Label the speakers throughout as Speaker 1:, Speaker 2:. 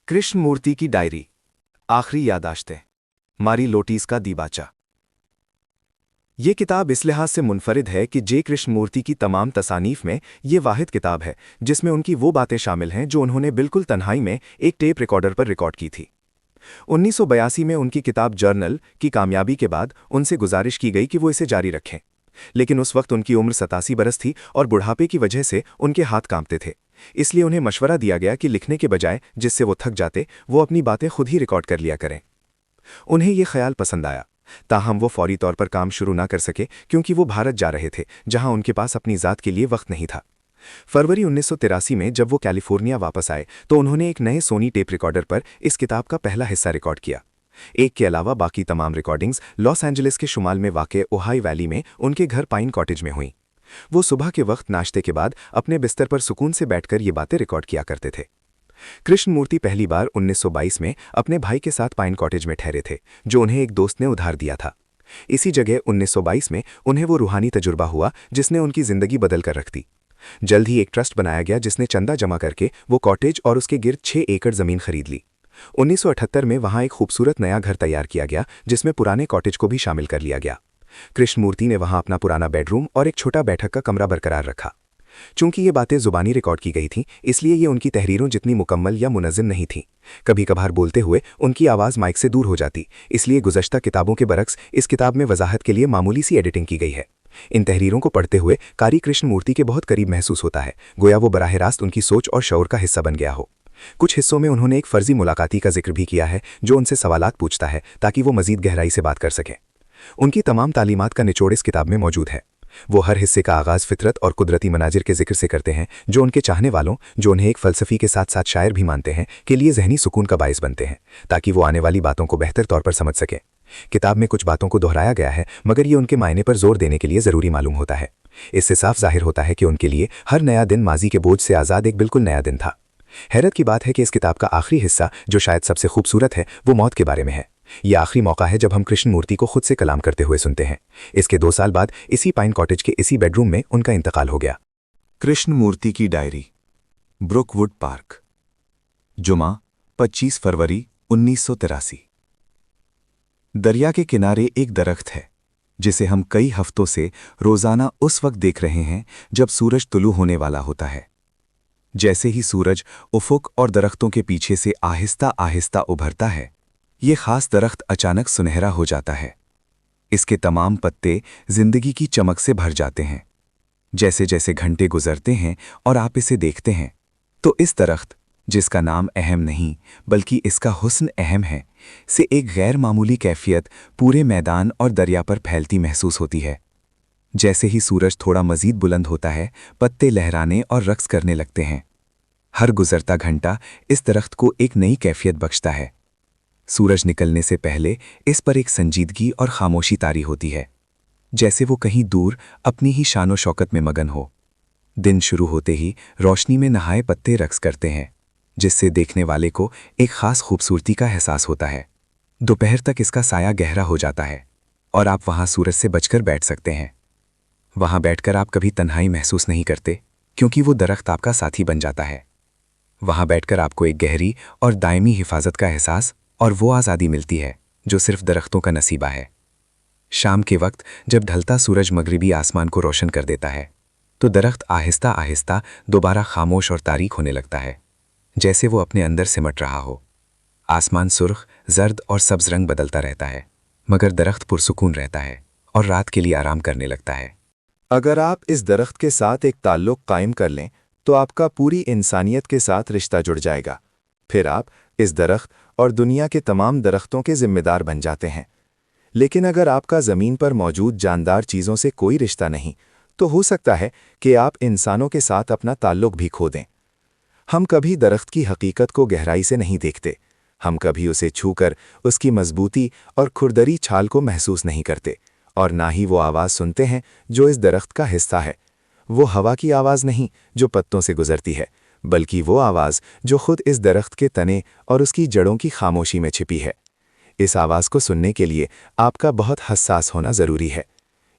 Speaker 1: कृष्ण मूर्ति की डायरी। आखिरी यादाश्तें। मारी लोटीस का दीबाचा। ये किताब इस लिहाज से मुनफरिद है कि जे कृष्ण मूर्ति की तमाम तसानीफ में ये वाहिद किताब है जिसमें उनकी वो बातें शामिल हैं जो उन्होंने बिल्कुल तन्हाई में एक टेप रिकॉर्डर पर रिकॉर्ड की थी। 1982 में उनकी किताब जर्नल की कामयाबी के बाद उनसे गुजारिश की गई कि वो इसे जारी रखें, लेकिन उस वक्त उनकी उम्र 87 बरस थी और बुढ़ापे की वजह से उनके हाथ कांपते थे। इसलिए उन्हें मशवरा दिया गया कि लिखने के बजाय, जिससे वो थक जाते, वो अपनी बातें खुद ही रिकॉर्ड कर लिया करें। उन्हें ये ख्याल पसंद आया, ताहम वो फौरी तौर पर काम शुरू ना कर सके क्योंकि वो भारत जा रहे थे, जहां उनके पास अपनी ज़ात के लिए वक्त नहीं था। फरवरी 1983 में जब वो कैलिफोर्निया वापस आए तो उन्होंने एक नए सोनी टेप रिकॉर्डर पर इस किताब का पहला हिस्सा रिकॉर्ड किया। एक के अलावा बाकी तमाम रिकॉर्डिंग्स लॉस एंजलिस के शुमाल में वाक़ ओहाई वैली में उनके घर पाइन कॉटेज में हुईं। वो सुबह के वक्त नाश्ते के बाद अपने बिस्तर पर सुकून से बैठकर ये बातें रिकॉर्ड किया करते थे। कृष्ण मूर्ति पहली बार 1922 में अपने भाई के साथ पाइन कॉटेज में ठहरे थे, जो उन्हें एक दोस्त ने उधार दिया था। इसी जगह 1922 में उन्हें वो रूहानी तजुर्बा हुआ जिसने उनकी जिंदगी बदल कर रख दी। जल्द ही एक ट्रस्ट बनाया गया जिसने चंदा जमा करके वो कॉटेज और उसके गिर्द 6 एकड़ जमीन खरीद ली। 1978 में वहां एक खूबसूरत नया घर तैयार किया गया जिसमें पुराने कॉटेज को भी शामिल कर लिया गया। कृष्ण मूर्ति ने वहां अपना पुराना बेडरूम और एक छोटा बैठक का कमरा बरकरार रखा। चूंकि ये बातें जुबानी रिकॉर्ड की गई थीं, इसलिए ये उनकी तहरीरों जितनी मुकम्मल या मुनज़्ज़म नहीं थीं। कभी कभार बोलते हुए उनकी आवाज़ माइक से दूर हो जाती, इसलिए गुज़श्ता किताबों के बरक्स इस किताब में वजाहत के लिए मामूली सी एडिटिंग की गई है। इन तहरीरों को पढ़ते हुए कारी कृष्ण मूर्ति के बहुत करीब महसूस होता है, गोया वो बराह रास्त उनकी सोच और शऊर का हिस्सा बन गया हो। कुछ हिस्सों में उन्होंने एक फर्जी मुलाकाती का जिक्र भी किया है जो उनसे सवालात पूछता है ताकि वो मजीद गहराई से बात कर सकें। उनकी तमाम तालीमात का निचोड़ इस किताब में मौजूद है। वो हर हिस्से का आगाज़ फितरत और कुदरती मनाजिर के जिक्र से करते हैं जो उनके चाहने वालों, जो उन्हें एक फ़लसफ़ी के साथ साथ शायर भी मानते हैं, के लिए ज़हनी सुकून का बायस बनते हैं, ताकि वो आने वाली बातों को बेहतर तौर पर समझ सकें। किताब में कुछ बातों को दोहराया गया है, मगर ये उनके मायने पर जोर देने के लिए ज़रूरी मालूम होता है। इससे साफ जाहिर होता है कि उनके लिए हर नया दिन माजी के बोझ से आज़ाद एक बिल्कुल नया दिन था। हैरत की बात है कि इस किताब का आखिरी हिस्सा, जो शायद सबसे खूबसूरत है, वो मौत के बारे में है। यह आखिरी मौका है जब हम कृष्ण मूर्ति को खुद से कलाम करते हुए सुनते हैं। इसके 2 साल बाद इसी पाइन कॉटेज के इसी बेडरूम में उनका इंतकाल हो गया।
Speaker 2: कृष्ण मूर्ति की डायरी। ब्रुकवुड पार्क, जुमा 25 फरवरी 1983। दरिया के किनारे एक दरख्त है जिसे हम कई हफ्तों से रोजाना उस वक्त देख रहे हैं जब सूरज तुलू होने वाला होता है। जैसे ही सूरज उफुक और दरख्तों के पीछे से आहिस्ता आहिस्ता उभरता है, ये खास दरख्त अचानक सुनहरा हो जाता है। इसके तमाम पत्ते जिंदगी की चमक से भर जाते हैं। जैसे जैसे घंटे गुजरते हैं और आप इसे देखते हैं, तो इस दरख्त, जिसका नाम अहम नहीं बल्कि इसका हुस्न अहम है, से एक गैर मामूली कैफियत पूरे मैदान और दरिया पर फैलती महसूस होती है। जैसे ही सूरज थोड़ा मजीद बुलंद होता है, पत्ते लहराने और रक्स करने लगते हैं। हर गुजरता घंटा इस दरख्त को एक नई कैफियत बख्शता है। सूरज निकलने से पहले इस पर एक संजीदगी और खामोशी तारी होती है, जैसे वो कहीं दूर अपनी ही शानो शौकत में मगन हो। दिन शुरू होते ही रोशनी में नहाए पत्ते रक्स करते हैं, जिससे देखने वाले को एक खास खूबसूरती का एहसास होता है। दोपहर तक इसका साया गहरा हो जाता है और आप वहां सूरज से बचकर बैठ सकते हैं। वहां बैठकर आप कभी तन्हाई महसूस नहीं करते, क्योंकि वो दरख्त आपका साथी बन जाता है। वहां बैठकर आपको एक गहरी और दायमी हिफाजत का एहसास और वो आज़ादी मिलती है जो सिर्फ दरख्तों का नसीबा है। शाम के वक्त जब ढलता सूरज मगरिबी आसमान को रोशन कर देता है, तो दरख्त आहिस्ता आहिस्ता दोबारा खामोश और तारीक होने लगता है, जैसे वो अपने अंदर सिमट रहा हो। आसमान सुर्ख, जर्द और सब्ज रंग बदलता रहता है, मगर दरख्त पुरसुकून रहता है और रात के लिए आराम करने लगता है।
Speaker 1: अगर आप इस दरख्त के साथ एक ताल्लुक़ कायम कर लें तो आपका पूरी इंसानियत के साथ रिश्ता जुड़ जाएगा। फिर आप इस दरख्त और दुनिया के तमाम दरख्तों के जिम्मेदार बन जाते हैं। लेकिन अगर आपका ज़मीन पर मौजूद जानदार चीज़ों से कोई रिश्ता नहीं, तो हो सकता है कि आप इंसानों के साथ अपना ताल्लुक़ भी खो दें। हम कभी दरख्त की हकीकत को गहराई से नहीं देखते। हम कभी उसे छूकर उसकी मजबूती और खुरदरी छाल को महसूस नहीं करते, और ना ही वो आवाज़ सुनते हैं जो इस दरख्त का हिस्सा है। वो हवा की आवाज़ नहीं जो पत्तों से गुजरती है, बल्कि वो आवाज़ जो खुद इस दरख्त के तने और उसकी जड़ों की खामोशी में छिपी है। इस आवाज़ को सुनने के लिए आपका बहुत हसास होना ज़रूरी है।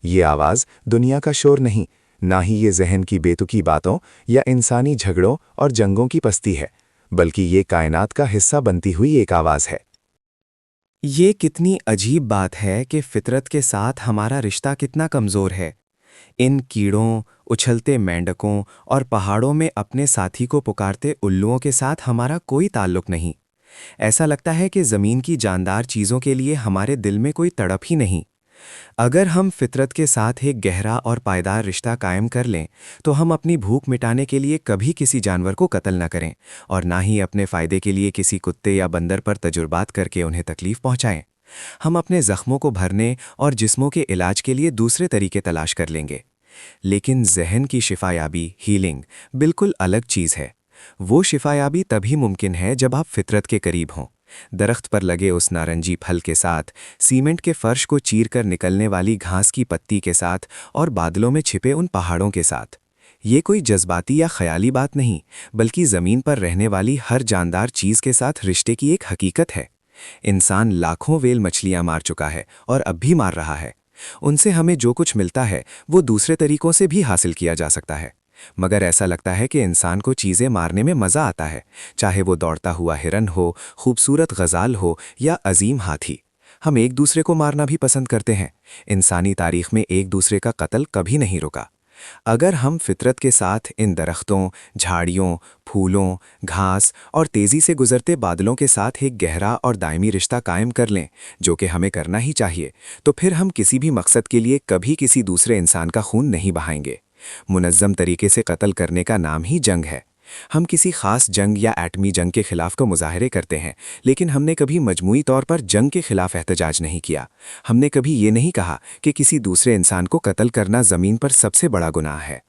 Speaker 1: ये आवाज़ दुनिया का शोर नहीं, ना ही ये जहन की बेतुकी बातों या इंसानी झगड़ों और जंगों की पस्ती है, बल्कि ये कायनात का हिस्सा बनती हुई एक आवाज़ है।
Speaker 3: ये कितनी अजीब बात है कि फितरत के साथ हमारा रिश्ता कितना कमज़ोर है। इन कीड़ों, उछलते मेंढकों और पहाड़ों में अपने साथी को पुकारते उल्लुओं के साथ हमारा कोई ताल्लुक नहीं। ऐसा लगता है कि ज़मीन की जानदार चीज़ों के लिए हमारे दिल में कोई तड़प ही नहीं। अगर हम फितरत के साथ एक गहरा और पायदार रिश्ता कायम कर लें, तो हम अपनी भूख मिटाने के लिए कभी किसी जानवर को कत्ल न करें और ना ही अपने फ़ायदे के लिए किसी कुत्ते या बंदर पर तजुर्बात करके उन्हें तकलीफ़ पहुँचाएं। हम अपने ज़ख्मों को भरने और जिस्मों के इलाज के लिए दूसरे तरीके तलाश कर लेंगे। लेकिन ज़हन की शिफायाबी, हीलिंग, बिल्कुल अलग चीज़ है। वो शिफायाबी तभी मुमकिन है जब आप फितरत के करीब हों। दरख्त पर लगे उस नारंगी फल के साथ, सीमेंट के फर्श को चीर कर निकलने वाली घास की पत्ती के साथ और बादलों में छिपे उन पहाड़ों के साथ। ये कोई जज्बाती या ख्याली बात नहीं, बल्कि ज़मीन पर रहने वाली हर जानदार चीज़ के साथ रिश्ते की एक हकीकत है। इंसान लाखों वेल मछलियाँ मार चुका है और अब भी मार रहा है। उनसे हमें जो कुछ मिलता है वो दूसरे तरीकों से भी हासिल किया जा सकता है। मगर ऐसा लगता है कि इंसान को चीज़ें मारने में मज़ा आता है, चाहे वो दौड़ता हुआ हिरन हो, खूबसूरत गज़ाल हो या अजीम हाथी। हम एक दूसरे को मारना भी पसंद करते हैं। इंसानी तारीख में एक दूसरे का कत्ल कभी नहीं रुका। अगर हम फितरत के साथ इन दरख्तों, झाड़ियों, फूलों, घास और तेज़ी से गुजरते बादलों के साथ एक गहरा और दायमी रिश्ता कायम कर लें, जो कि हमें करना ही चाहिए, तो फिर हम किसी भी मकसद के लिए कभी किसी दूसरे इंसान का खून नहीं बहाएंगे। मुनज़्ज़म तरीके से कत्ल करने का नाम ही जंग है। हम किसी ख़ास जंग या एटमी जंग के ख़िलाफ़ तो मुज़ाहरे करते हैं, लेकिन हमने कभी मजमूई तौर पर जंग के ख़िलाफ़ एहतजाज नहीं किया। हमने कभी ये नहीं कहा कि किसी दूसरे इंसान को कत्ल करना ज़मीन पर सबसे बड़ा गुनाह है।